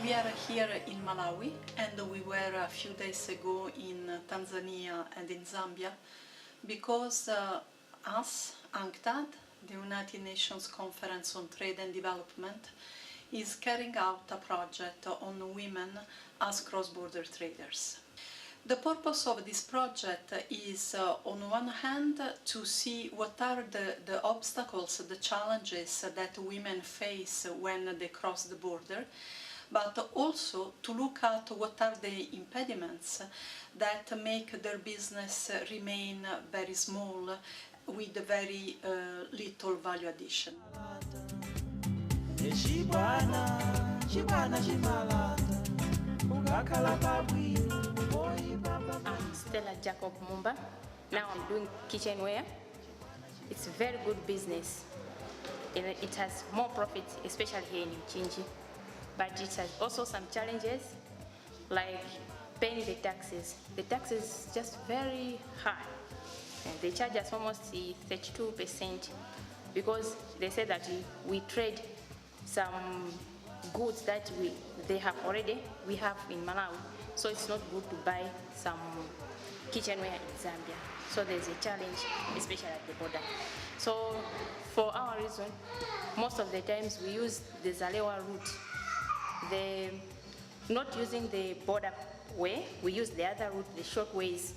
We are here in Malawi, and we were a few days ago in Tanzania and in Zambia because us, UNCTAD, the United Nations Conference on Trade and Development, is carrying out a project on women as cross-border traders. The purpose of this project is, on one hand, to see what are the obstacles, the challenges that women face when they cross the border, but also to look at what are the impediments that make their business remain very small with very little value addition. I'm Stella Jacob Mumba. Now I'm doing kitchenware. It's a very good business. It has more profit, especially here in Mchinji. But it has also some challenges, like paying the taxes. The tax is just very high. And they charge us almost 32% because they say that we trade some goods that they have already, we have in Malawi. So it's not good to buy some kitchenware in Zambia. So there's a challenge, especially at the border. So for our reason, most of the times we use the Zalewa route. Not using the border way, we use the other route, the short ways,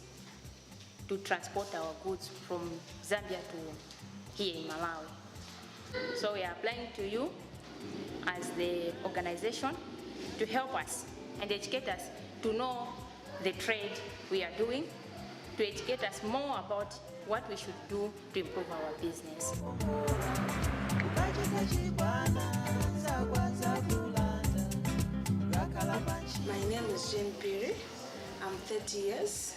to transport our goods from Zambia to here in Malawi. So we are applying to you as the organization to help us and educate us to know the trade we are doing, to educate us more about what we should do to improve our business. My name is Jane Piri. I'm 30 years.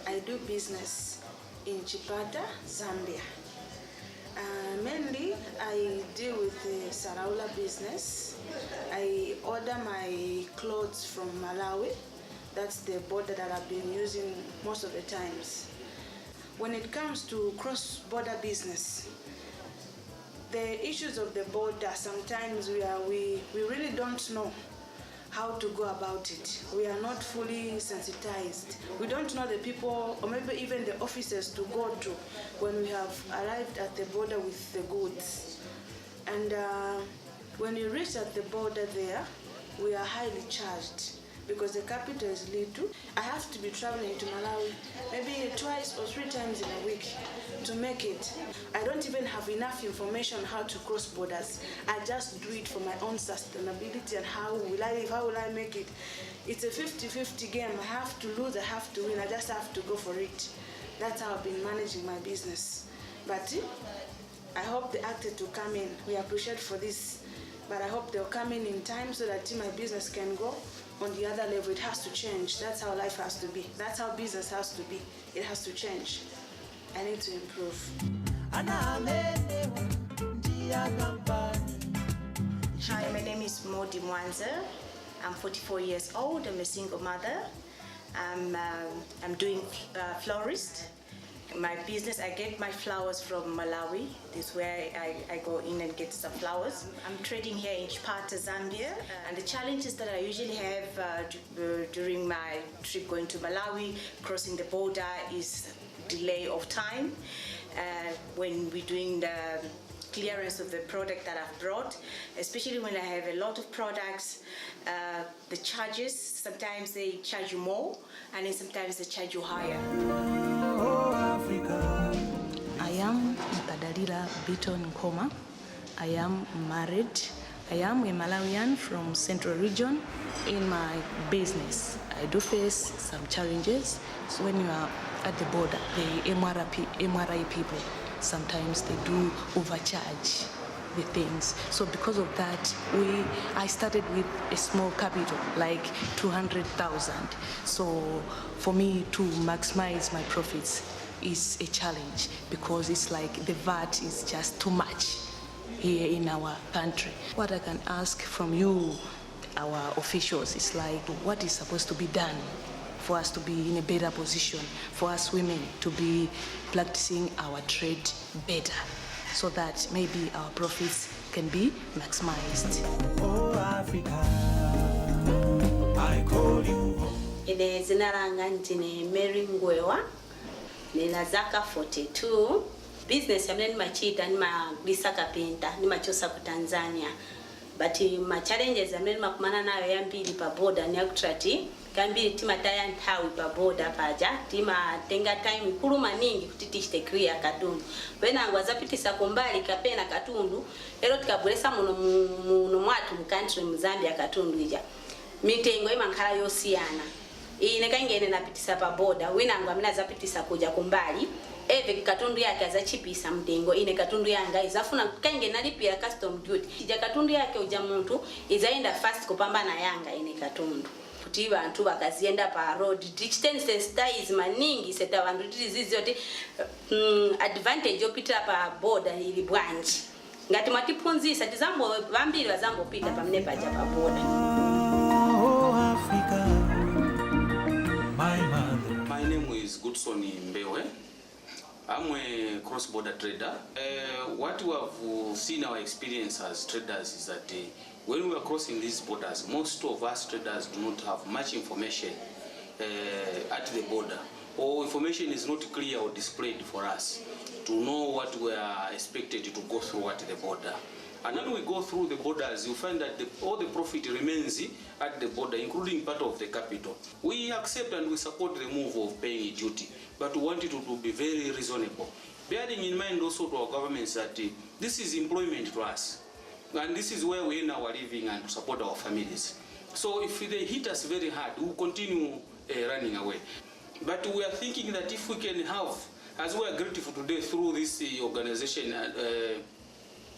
I do business in Chipata, Zambia. Mainly, I deal with the Saraula business. I order my clothes from Malawi. That's the border that I've been using most of the times. When it comes to cross-border business, the issues of the border, sometimes we really don't know how to go about it. We are not fully sensitized. We don't know the people, or maybe even the officers to go to when we have arrived at the border with the goods. And when you reach at the border there, we are highly charged because the capital is little. I have to be traveling to Malawi maybe twice or 3 times in a week to make it. I don't even have enough information on how to cross borders. I just do it for my own sustainability and how will I live, how will I make it. It's a 50-50 game. I have to lose, I have to win. I just have to go for it. That's how I've been managing my business. But I hope the actor to come in. We appreciate for this, but I hope they'll come in time so that my business can go on the other level. It has to change. That's how life has to be. That's how business has to be. It has to change. I need to improve. Hi, my name is Modi Mwanza. I'm 44 years old. I'm a single mother. I'm doing florist. My business, I get my flowers from Malawi. This is where I go in and get some flowers. I'm trading here in Chipata, Zambia. And the challenges that I usually have during my trip going to Malawi, crossing the border, is delay of time. When we're doing the clearance of the product that I've brought, especially when I have a lot of products, the charges, sometimes they charge you more, and then sometimes they charge you higher. I am Mtadalila Biton Nkoma. I am married. I am a Malawian from Central Region. In my business, I do face some challenges. So when you are at the border, the MRI people, sometimes they do overcharge the things. So because of that, I started with a small capital, like 200,000. So for me to maximize my profits is a challenge because it's like the VAT is just too much here in our country. What I can ask from you, our officials, is like what is supposed to be done for us to be in a better position, for us women to be practicing our trade better, so that maybe our profits can be maximized. Oh, Africa. Ine zina langa ndine Mary Ngwewa. Nina zaka 42. Business yamene nimachita nimagulisa kapenta, nimachosa ku Tanzania. But ma challenges amene makumana nayo yambiri pa border ni UNCTAD. Kambiri timataya nthawi pa border paja, timatenga time ikulu maningi kuti tichite clear katundu. Pena angu azapitisa kumbali kapena katundu, lero tikabweresa muno mwatu mu country mu Zambia katundu ija. Mitengo imankhala yosiyana. Ine kaingene napitisa pa border, wina angu amene azapitisa kuja kumbali. Eve katundu yake azachipisa mtengo, ine katundu yanga izafuna kaingene nalipira custom duty. Ija katundu yake uja muntu izaenda fast kupambana yanga ine katundu. Kuti abantu bakazienda pa road distance styles maningi seta vantu tizizi oti advantage opita pa border ili bwanji ngati matiphunzisa tizambo vambiri vazambopita pamene paja pa border. My name is Goodson Mbewe. I'm a cross-border trader. What we have seen our experience as traders is that when we are crossing these borders, most of us traders do not have much information at the border, or information is not clear or displayed for us to know what we are expected to go through at the border. And when we go through the borders, you find that all the profit remains at the border, including part of the capital. We accept and we support the move of paying duty, but we want it to be very reasonable. Bearing in mind also to our governments that this is employment to us, and this is where we earn our living and to support our families. So if they hit us very hard, we will continue running away. But we are thinking that if we can have, as we are grateful today through this organization,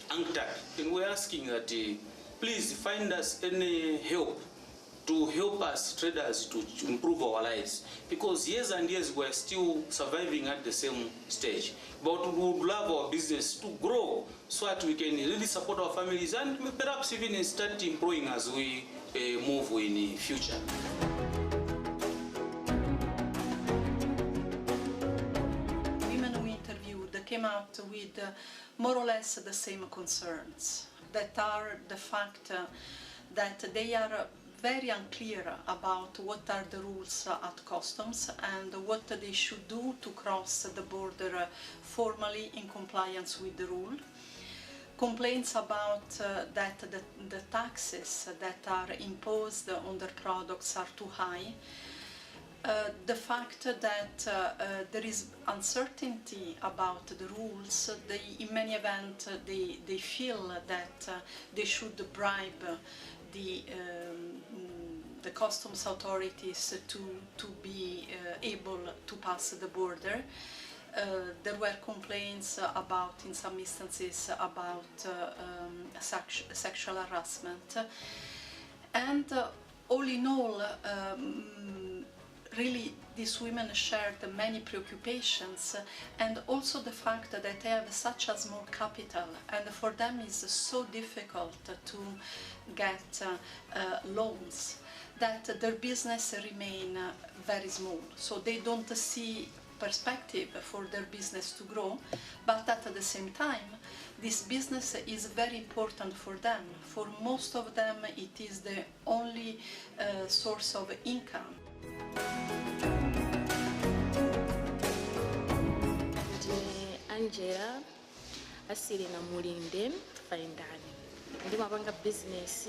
UNCTAD, and we're asking that please find us any help to help us traders to improve our lives, because years and years we're still surviving at the same stage, but we would love our business to grow so that we can really support our families and perhaps even start employing as we move in the future. Women we interviewed came out with more or less the same concerns, that are the fact that they are very unclear about what are the rules at customs and what they should do to cross the border formally in compliance with the rule. Complaints about that the taxes that are imposed on their products are too high. The fact that there is uncertainty about the rules, in many events they feel that they should bribe the customs authorities to be able to pass the border. There were complaints about, in some instances, about sexual harassment. And all in all, really these women shared many preoccupations, and also the fact that they have such a small capital, and for them it's so difficult to get loans, that their business remain very small. So they don't see perspective for their business to grow, but at the same time this business is very important for them. For most of them it is the only source of income. Angela asili na mulinde faindani ndimapanga business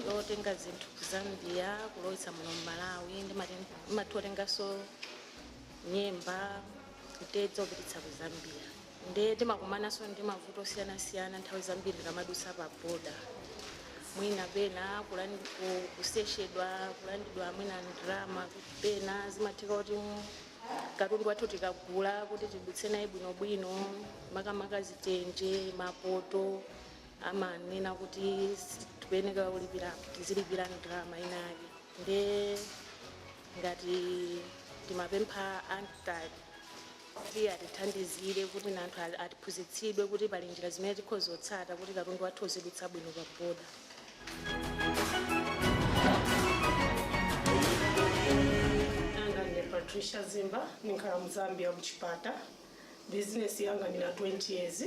yotenga zinthu ku Zambia kulowetsa muno Malawi, ndimatotengaso nyemba kutedza kupititsa ku Zambia. Nde timakumanaso ndi mavuto osiyana-siyana nthawi zambiri tikamadusa pa boda, mwina pena kuseshedwa kulandidwa mwina ndrama, pena zimatheka kuti katundu wathu tikagula kuti tidutse naye bwinobwino, makamaka zitenje, mapoto, amanena kuti tikuyeneka tizilipira ndrama inake. Nde ngati timapempha UNCTAD kuti atithandizire kuti anthu atiphunzitsidwe kuti pali njira zimene tikhoza kutsata kuti katundu wathu uzidutsa bwino pa boda. Patricia Zimba, nikhala mu Zambia mu Chipata. Business yanga nina 20 years.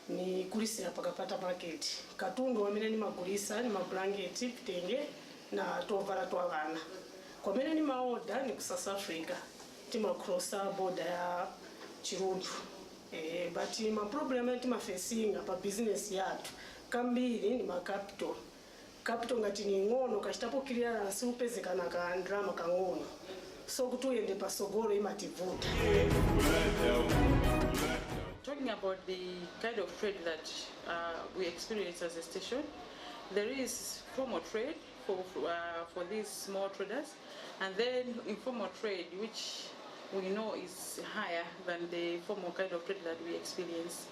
Ni kulisira pakapata market. Katundu wamene nimagulisa ni mablanketi, vitenge na tovala twa vana. kwamene ni maoda ni ku South Africa timacrossa border ya Chirundu but ma problem ati mafacinga pa business yathu kambiri ni ma capital ngati ni ngono kachitapo clearance upezekana ka ndrama kang'ono so kuti uyende pasogolo imativuta. Talking about the kind of trade that we experience as a station, there is formal trade for these small traders, and then informal trade, which we know is higher than the formal kind of trade that we experience,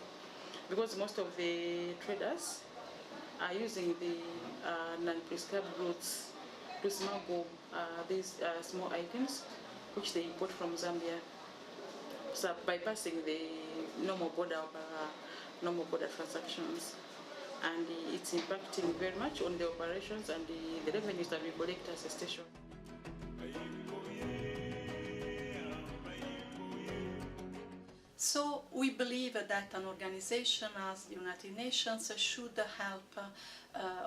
because most of the traders are using the non-prescribed routes to smuggle these small items which they import from Zambia, so bypassing the normal border transactions, and it's impacting very much on the operations and the revenues that we collect as a station. So we believe that an organization as the United Nations should help,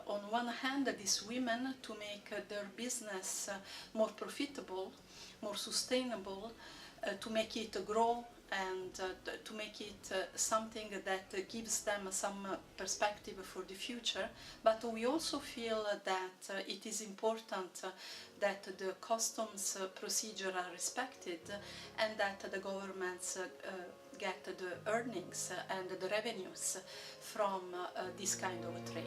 on one hand, these women to make their business more profitable, more sustainable, to make it grow and to make it something that gives them some perspective for the future. But we also feel that it is important that the customs procedure are respected and that the governments get the earnings and the revenues from this kind of trade.